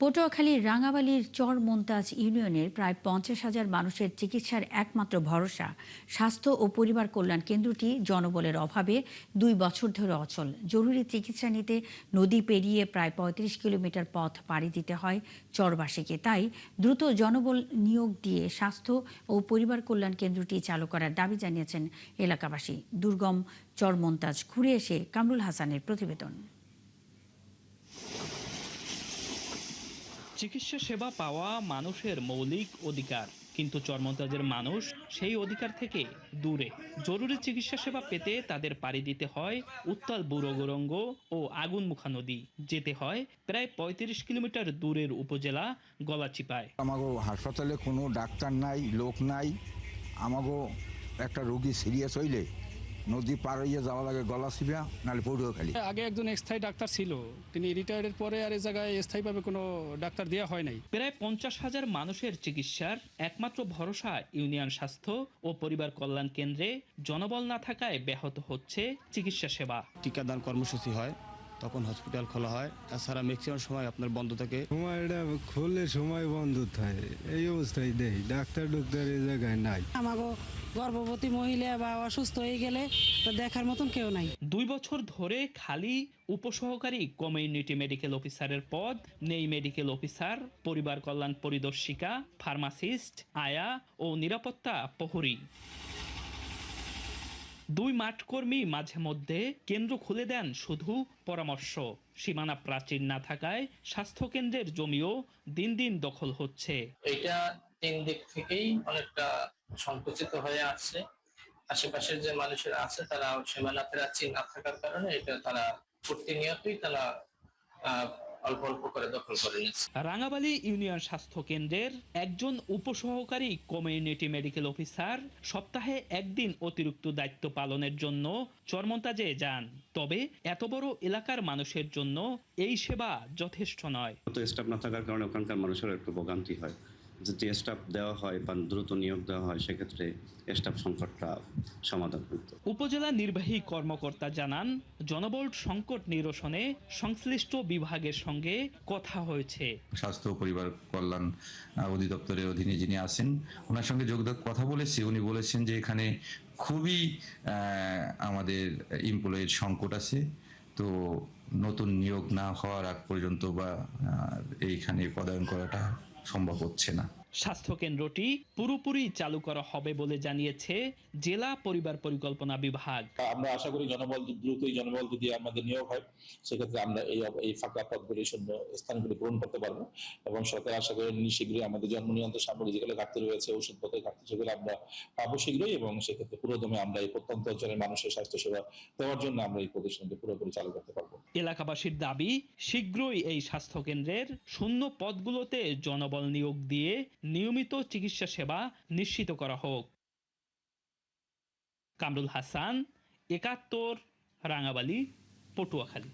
পটুয়াখালীর রাঙাবালির চর মোন্তাজ ইউনিয়নের প্রায় 50,000 মানুষের চিকিৎসার একমাত্র ভরসা স্বাস্থ্য ও পরিবার কল্যাণ কেন্দ্রটি জনবলের অভাবে 2 বছর ধরে অচল। জরুরি চিকিৎসা নিতে নদী পেরিয়ে প্রায় 35 কিলোমিটার পথ পাড়ি দিতে হয় চরবাসীকে। তাই দ্রুত জনবল নিয়োগ দিয়ে স্বাস্থ্য ও পরিবার কল্যাণ কেন্দ্রটি চালু করার দাবি জানিয়েছেন এলাকাবাসী। দুর্গম চর মোন্তাজ ঘুরে এসে কামরুল হাসানের প্রতিবেদন। চিকিৎসা সেবা পাওয়া মানুষের মৌলিক অধিকার, কিন্তু চরমন্তাজের মানুষ সেই অধিকার থেকে দূরে। জরুরি চিকিৎসা সেবা পেতে তাদের পাড়ি দিতে হয় উত্তাল বুড়ো গৌরঙ্গ ও আগুনমুখা নদী, যেতে হয় প্রায় 35 কিলোমিটার দূরের উপজেলা গলাচিপায়। আমাগো হাসপাতালে কোনো ডাক্তার নাই, লোক নাই। আমাগো একটা রোগী সিরিয়াস হইলে নদী পার হইয়া যাওয়া লাগে গলাচিপা নাহলে পটুয়াখালী। আগে একজন স্থায়ী ডাক্তার ছিল, তিনি রিটায়ার্ডের পরে আর এই জায়গায় স্থায়ীভাবে কোনো ডাক্তার দেওয়া হয় নাই। প্রায় 50,000 মানুষের চিকিৎসার একমাত্র ভরসা ইউনিয়ন স্বাস্থ্য ও পরিবার কল্যাণ কেন্দ্রে জনবল না থাকায় ব্যাহত হচ্ছে চিকিৎসা সেবা। টিকাদান কর্মসূচি হয়, তখন হসপিটাল খোলা হয়। তাছাড়া ম্যাক্সিমাম সময় আপনার বন্ধ থাকে। সময়টা খুললে সময় বন্ধ থাকে, এই অবস্থায় দেয় ডাক্তার এই জায়গায় নাই। আমাগো গর্ভবতী মহিলা বা অসুস্থ হয়ে গেলে তো দেখার মতন কেউ নাই। 2 বছর ধরে খালি উপসহকারী কমিউনিটি মেডিকেল অফিসারের পদ, নেই মেডিকেল অফিসার, পরিবার কল্যাণ পরিদর্শিকা, ফার্মাসিস্ট, আয়া ও নিরাপত্তা প্রহরী। 2 মাঠকর্মী মাঝে মধ্যে কেন্দ্র খুলে দেন শুধু পরামর্শ। সীমানা প্রাচীর না থাকায় স্বাস্থ্যকেন্দ্রের জমিও দিন দিন দখল হচ্ছে। এটা 3 দিক থেকেই অনেকটা সংকুচিত হয়ে আসছে। আশেপাশের যে মানুষেরা আছে তারা সীমানা প্রাচীর না থাকার কারণে এটা তারা প্রতিনিয়তই তারা অল্প অল্প করে দখল করে নিচ্ছে। রাঙাবালি ইউনিয়ন স্বাস্থ্য কেন্দ্রের একজন উপসহকারী কমিউনিটি মেডিকেল অফিসার সপ্তাহে একদিন অতিরিক্ত দায়িত্ব পালনের জন্য চরমন্তাজে যান। তবে এত বড় এলাকার মানুষের জন্য এই সেবা যথেষ্ট নয়। স্টাফ না থাকার কারণে ওখানকার মানুষের একটু ভোগান্তি হয়। যে স্টাফ দেওয়া হয় বা দ্রুত নিয়োগ দেওয়া হয়, সেক্ষেত্রে স্টাফ সংকটটা সমাধান হতো। উপজেলা নির্বাহী কর্মকর্তা জানান, জনবল সংকট নিরসনে সংশ্লিষ্ট বিভাগের সঙ্গে কথা হয়েছে। স্বাস্থ্য ও পরিবার কল্যাণ অধিদপ্তরের অধীনে যিনি আছেন, ওনার সঙ্গে কথা বলেছি। উনি বলেছেন যে এখানে খুবই আমাদের এমপ্লয়ির সংকট আছে, তো নতুন নিয়োগ না হওয়ার আগ পর্যন্ত বা এইখানে পদায়ন করাটা সম্ভব হচ্ছে না। স্বাস্থ্য কেন্দ্রটি পুরোপুরি চালু করা হবে বলে জানিয়েছে জেলা পরিবার পরিকল্পনা বিভাগ। আমরা আশা করি দ্রুতই জনবল যদি আমাদের নিয়োগ হয়, সেক্ষেত্রে আমরা এই ফাঁকা পদগুলি শূন্য স্থানগুলি পূরণ করতে পারবো এবং সরকার আশা করি শীঘ্রই আমাদের জন্ম নিয়ন্ত্রণ সামগ্রী যেগুলো ঘাটতি রয়েছে, ওষুধপত্রের ঘাটতি, সেগুলো আমরা পাবো শীঘ্রই এবং সেক্ষেত্রে পুরোদমে আমরা এই প্রত্যন্ত অঞ্চলের মানুষের স্বাস্থ্য সেবা দেওয়ার জন্য আমরা এই প্রতিষ্ঠানটি পুরোপুরি চালু করতে পারবো। এলাকাবাসীর দাবি, শীঘ্রই এই স্বাস্থ্য কেন্দ্রের শূন্য পদগুলোতে জনবল নিয়োগ দিয়ে নিয়মিত চিকিৎসা সেবা নিশ্চিত করা হোক। কামরুল হাসান, 71, রাঙাবালি, পটুয়াখালী।